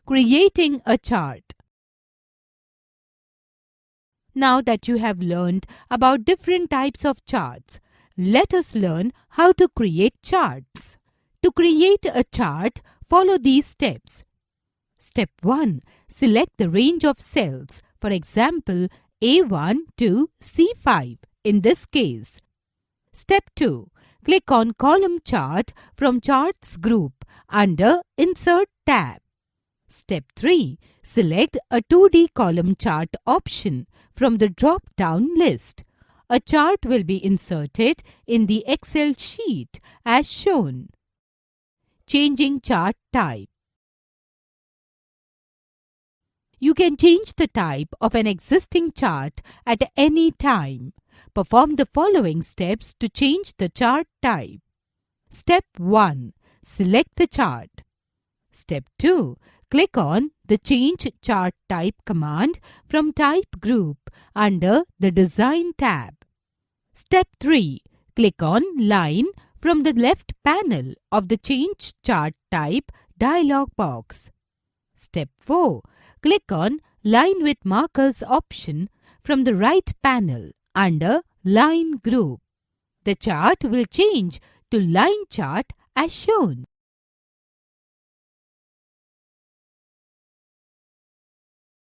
Creating a chart. Now that you have learned about different types of charts, let us learn how to create charts. To create a chart, follow these steps. Step 1. Select the range of cells, for example, A1 to C5 in this case. Step 2. Click on Column Chart from Charts group under Insert tab. Step 3. Select a 2D column chart option from the drop-down list. A chart will be inserted in the Excel sheet as shown. Changing chart type. You can change the type of an existing chart at any time. Perform the following steps to change the chart type. Step 1. Select the chart. Step 2. Click on the Change Chart Type command from Type group under the Design tab. Step 3. Click on Line from the left panel of the Change Chart Type dialog box. Step 4. Click on Line with Markers option from the right panel under Line group. The chart will change to line chart as shown.